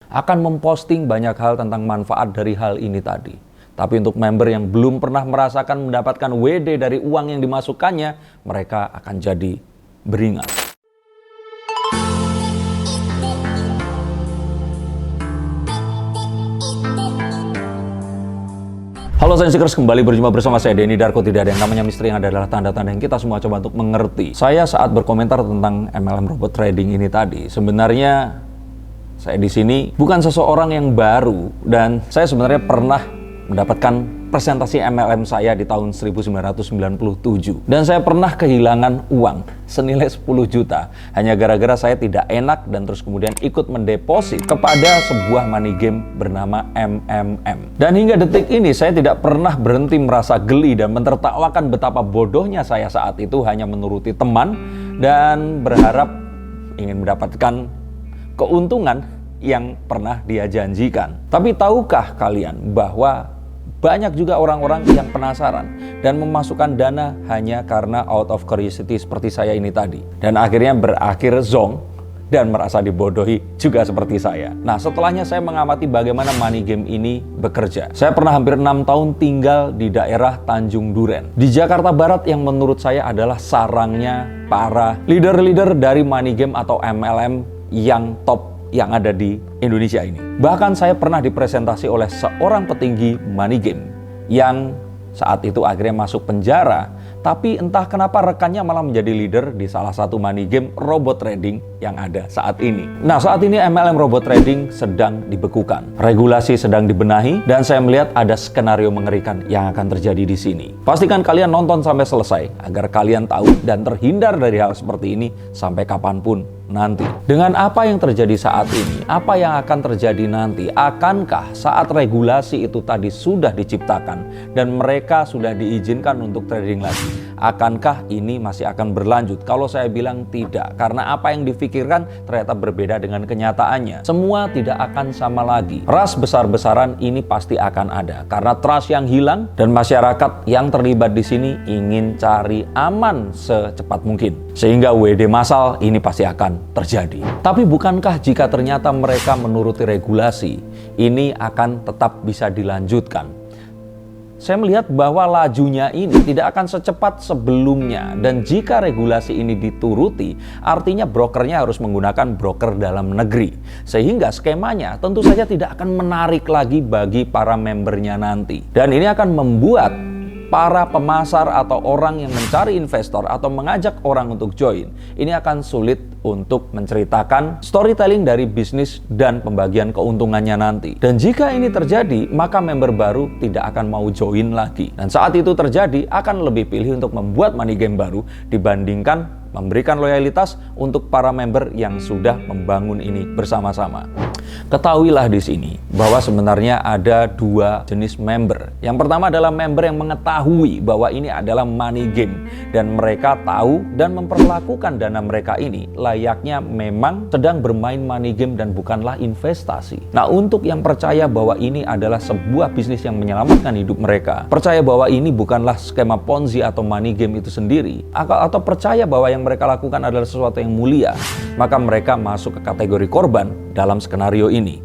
akan memposting banyak hal tentang manfaat dari hal ini tadi. Tapi untuk member yang belum pernah merasakan mendapatkan WD dari uang yang dimasukkannya, mereka akan jadi beringat. Halo Science-Seekers, kembali berjumpa bersama saya Denny Darko. Tidak ada yang namanya misteri, yang ada adalah tanda-tanda yang kita semua coba untuk mengerti. Saya saat berkomentar tentang MLM robot trading ini tadi, sebenarnya saya di sini bukan seseorang yang baru, dan saya sebenarnya pernah mendapatkan presentasi MLM saya di tahun 1997. Dan saya pernah kehilangan uang senilai 10 juta hanya gara-gara saya tidak enak dan terus kemudian ikut mendeposit kepada sebuah money game bernama MMM. Dan hingga detik ini saya tidak pernah berhenti merasa geli dan mentertawakan betapa bodohnya saya saat itu hanya menuruti teman dan berharap ingin mendapatkan keuntungan yang pernah dia janjikan. Tapi tahukah kalian bahwa banyak juga orang-orang yang penasaran dan memasukkan dana hanya karena out of curiosity seperti saya ini tadi. Dan akhirnya berakhir zonk dan merasa dibodohi juga seperti saya. Nah, setelahnya saya mengamati bagaimana money game ini bekerja. Saya pernah hampir 6 tahun tinggal di daerah Tanjung Duren, di Jakarta Barat, yang menurut saya adalah sarangnya para leader-leader dari money game atau MLM yang top yang ada di Indonesia ini. Bahkan saya pernah dipresentasi oleh seorang petinggi money game yang saat itu akhirnya masuk penjara, tapi entah kenapa rekannya malah menjadi leader di salah satu money game robot trading yang ada saat ini. Nah, saat ini MLM robot trading sedang dibekukan. Regulasi sedang dibenahi dan saya melihat ada skenario mengerikan yang akan terjadi di sini. Pastikan kalian nonton sampai selesai agar kalian tahu dan terhindar dari hal seperti ini sampai kapanpun nanti. Dengan apa yang terjadi saat ini, apa yang akan terjadi nanti? Akankah saat regulasi itu tadi sudah diciptakan dan mereka sudah diizinkan untuk trading lagi, akankah ini masih akan berlanjut? Kalau saya bilang tidak, karena apa yang difikirkan ternyata berbeda dengan kenyataannya. Semua tidak akan sama lagi. Ras besar-besaran ini pasti akan ada karena trust yang hilang dan masyarakat yang terlibat di sini ingin cari aman secepat mungkin. Sehingga WD massal ini pasti akan terjadi. Tapi bukankah jika ternyata mereka menuruti regulasi, ini akan tetap bisa dilanjutkan? Saya melihat bahwa lajunya ini tidak akan secepat sebelumnya, dan jika regulasi ini dituruti, artinya brokernya harus menggunakan broker dalam negeri, sehingga skemanya tentu saja tidak akan menarik lagi bagi para membernya nanti. Dan ini akan membuat para pemasar atau orang yang mencari investor atau mengajak orang untuk join, ini akan sulit untuk menceritakan storytelling dari bisnis dan pembagian keuntungannya nanti. Dan jika ini terjadi, maka member baru tidak akan mau join lagi. Dan saat itu terjadi, akan lebih pilih untuk membuat money game baru dibandingkan memberikan loyalitas untuk para member yang sudah membangun ini bersama-sama. Ketahuilah di sini bahwa sebenarnya ada dua jenis member. Yang pertama adalah member yang mengetahui bahwa ini adalah money game dan mereka tahu dan memperlakukan dana mereka ini layaknya memang sedang bermain money game dan bukanlah investasi. Nah, untuk yang percaya bahwa ini adalah sebuah bisnis yang menyelamatkan hidup mereka, percaya bahwa ini bukanlah skema Ponzi atau money game itu sendiri, atau percaya bahwa yang mereka lakukan adalah sesuatu yang mulia, maka mereka masuk ke kategori korban dalam skenario ini.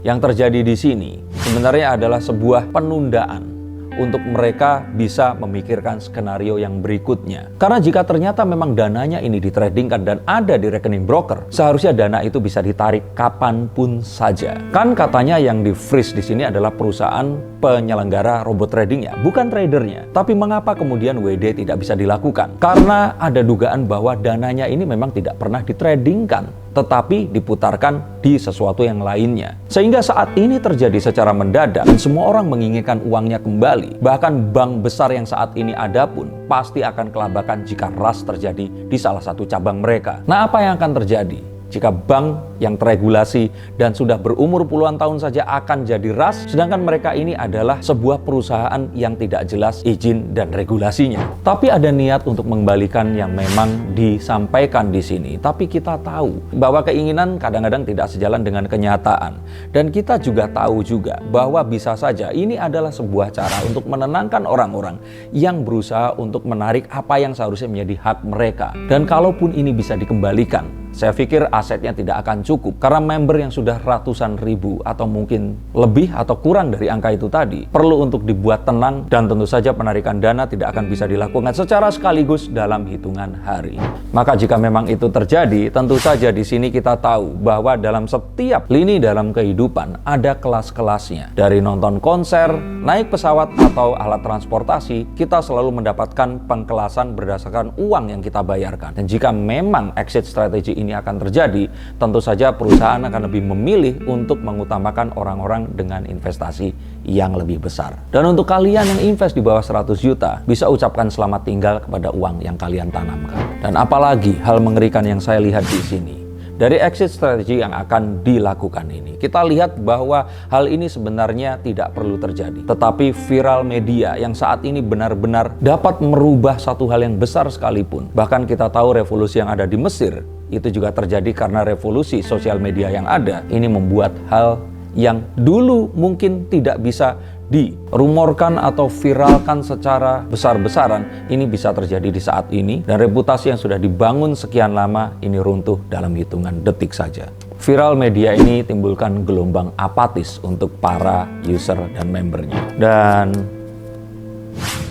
Yang terjadi di sini sebenarnya adalah sebuah penundaan untuk mereka bisa memikirkan skenario yang berikutnya. Karena jika ternyata memang dananya ini ditradingkan dan ada di rekening broker, seharusnya dana itu bisa ditarik kapanpun saja. Kan katanya yang di freeze di sini adalah perusahaan penyelenggara robot tradingnya, bukan tradernya. Tapi mengapa kemudian WD tidak bisa dilakukan? Karena ada dugaan bahwa dananya ini memang tidak pernah ditradingkan, tetapi diputarkan di sesuatu yang lainnya. Sehingga saat ini terjadi secara mendadak dan semua orang menginginkan uangnya kembali. Bahkan bank besar yang saat ini ada pun pasti akan kelabakan jika ras terjadi di salah satu cabang mereka. Nah, apa yang akan terjadi jika bank yang teregulasi dan sudah berumur puluhan tahun saja akan jadi ras, sedangkan mereka ini adalah sebuah perusahaan yang tidak jelas izin dan regulasinya. Tapi ada niat untuk mengembalikan yang memang disampaikan di sini. Tapi kita tahu bahwa keinginan kadang-kadang tidak sejalan dengan kenyataan. Dan kita juga tahu juga bahwa bisa saja ini adalah sebuah cara untuk menenangkan orang-orang yang berusaha untuk menarik apa yang seharusnya menjadi hak mereka. Dan kalaupun ini bisa dikembalikan, saya pikir asetnya tidak akan cukup. Karena member yang sudah ratusan ribu atau mungkin lebih atau kurang dari angka itu tadi perlu untuk dibuat tenang, dan tentu saja penarikan dana tidak akan bisa dilakukan secara sekaligus dalam hitungan hari. Maka jika memang itu terjadi, tentu saja di sini kita tahu bahwa dalam setiap lini dalam kehidupan ada kelas-kelasnya. Dari nonton konser, naik pesawat atau alat transportasi, kita selalu mendapatkan pengkelasan berdasarkan uang yang kita bayarkan. Dan jika memang exit strategy ini akan terjadi, tentu saja perusahaan akan lebih memilih untuk mengutamakan orang-orang dengan investasi yang lebih besar. Dan untuk kalian yang invest di bawah 100 juta, bisa ucapkan selamat tinggal kepada uang yang kalian tanamkan. Dan apalagi hal mengerikan yang saya lihat di sini, dari exit strategy yang akan dilakukan ini, kita lihat bahwa hal ini sebenarnya tidak perlu terjadi. Tetapi viral media yang saat ini benar-benar dapat merubah satu hal yang besar sekalipun. Bahkan kita tahu revolusi yang ada di Mesir, itu juga terjadi karena revolusi sosial media yang ada. Ini membuat hal yang dulu mungkin tidak bisa dirumorkan atau viralkan secara besar-besaran, ini bisa terjadi di saat ini, dan reputasi yang sudah dibangun sekian lama ini runtuh dalam hitungan detik saja. Viral media ini timbulkan gelombang apatis untuk para user dan membernya, dan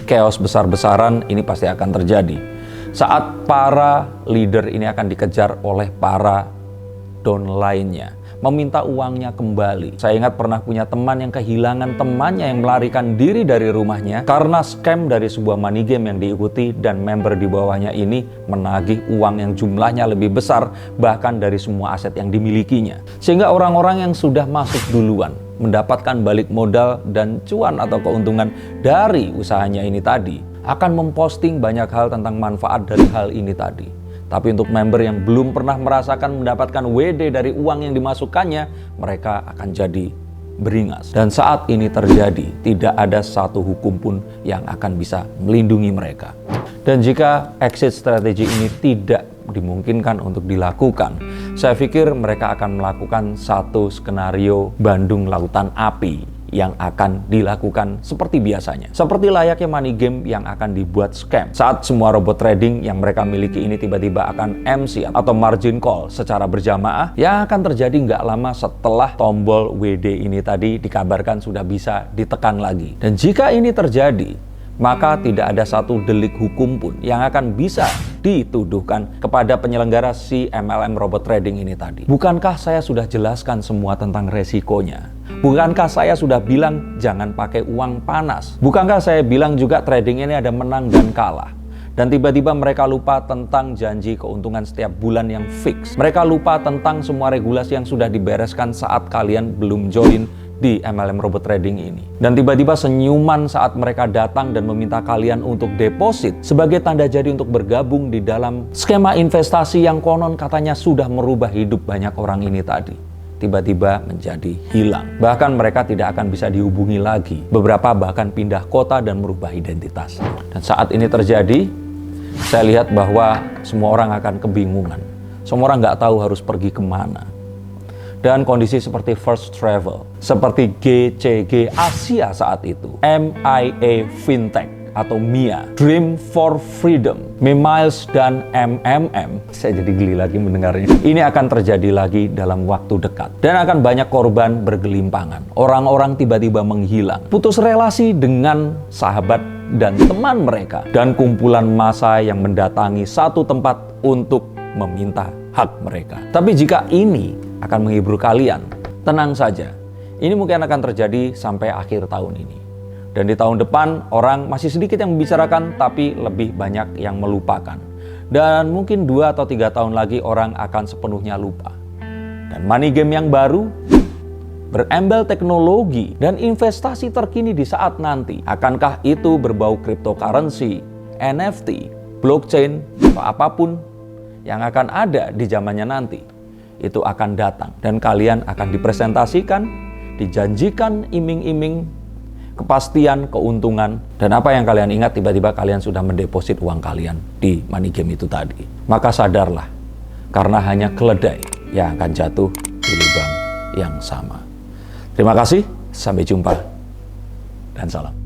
chaos besar-besaran ini pasti akan terjadi saat para leader ini akan dikejar oleh para down lainnya, meminta uangnya kembali. Saya ingat pernah punya teman yang kehilangan temannya yang melarikan diri dari rumahnya karena scam dari sebuah money game yang diikuti, dan member di bawahnya ini menagih uang yang jumlahnya lebih besar bahkan dari semua aset yang dimilikinya. Sehingga orang-orang yang sudah masuk duluan mendapatkan balik modal dan cuan atau keuntungan dari usahanya ini tadi akan memposting banyak hal tentang manfaat dari hal ini tadi. Tapi untuk member yang belum pernah merasakan mendapatkan WD dari uang yang dimasukkannya, mereka akan jadi beringas. Dan saat ini terjadi, tidak ada satu hukum pun yang akan bisa melindungi mereka. Dan jika exit strategy ini tidak dimungkinkan untuk dilakukan, saya pikir mereka akan melakukan satu skenario Bandung Lautan Api yang akan dilakukan seperti biasanya. Seperti layaknya money game yang akan dibuat scam. Saat semua robot trading yang mereka miliki ini tiba-tiba akan MC atau margin call secara berjamaah, yang akan terjadi nggak lama setelah tombol WD ini tadi dikabarkan sudah bisa ditekan lagi. Dan jika ini terjadi, maka tidak ada satu delik hukum pun yang akan bisa dituduhkan kepada penyelenggara si MLM robot trading ini tadi. Bukankah saya sudah jelaskan semua tentang resikonya? Bukankah saya sudah bilang jangan pakai uang panas? Bukankah saya bilang juga trading ini ada menang dan kalah? Dan tiba-tiba mereka lupa tentang janji keuntungan setiap bulan yang fix. Mereka lupa tentang semua regulasi yang sudah dibereskan saat kalian belum join di MLM robot trading ini. Dan tiba-tiba senyuman saat mereka datang dan meminta kalian untuk deposit sebagai tanda jadi untuk bergabung di dalam skema investasi yang konon katanya sudah merubah hidup banyak orang ini tadi, tiba-tiba menjadi hilang. Bahkan mereka tidak akan bisa dihubungi lagi. Beberapa bahkan pindah kota dan merubah identitas. Dan saat ini terjadi, saya lihat bahwa semua orang akan kebingungan. Semua orang nggak tahu harus pergi kemana. Dan kondisi seperti First Travel, seperti GCG Asia saat itu, MIA Fintech atau MIA, Dream for Freedom, Memiles, dan MMM, saya jadi geli lagi mendengarnya. Ini akan terjadi lagi dalam waktu dekat. Dan akan banyak korban bergelimpangan. Orang-orang tiba-tiba menghilang, putus relasi dengan sahabat dan teman mereka. Dan kumpulan massa yang mendatangi satu tempat untuk meminta hak mereka. Tapi jika ini akan menghibur kalian, tenang saja. Ini mungkin akan terjadi sampai akhir tahun ini. Dan di tahun depan, orang masih sedikit yang membicarakan, tapi lebih banyak yang melupakan. Dan mungkin 2 atau 3 tahun lagi orang akan sepenuhnya lupa. Dan money game yang baru, berembel teknologi, dan investasi terkini di saat nanti. Akankah itu berbau cryptocurrency, NFT, blockchain, atau apapun yang akan ada di zamannya nanti? Itu akan datang. Dan kalian akan dipresentasikan, dijanjikan iming-iming kepastian, keuntungan, dan apa yang kalian ingat tiba-tiba kalian sudah mendeposit uang kalian di money game itu tadi. Maka sadarlah, karena hanya keledai yang akan jatuh di lubang yang sama. Terima kasih, sampai jumpa, dan salam.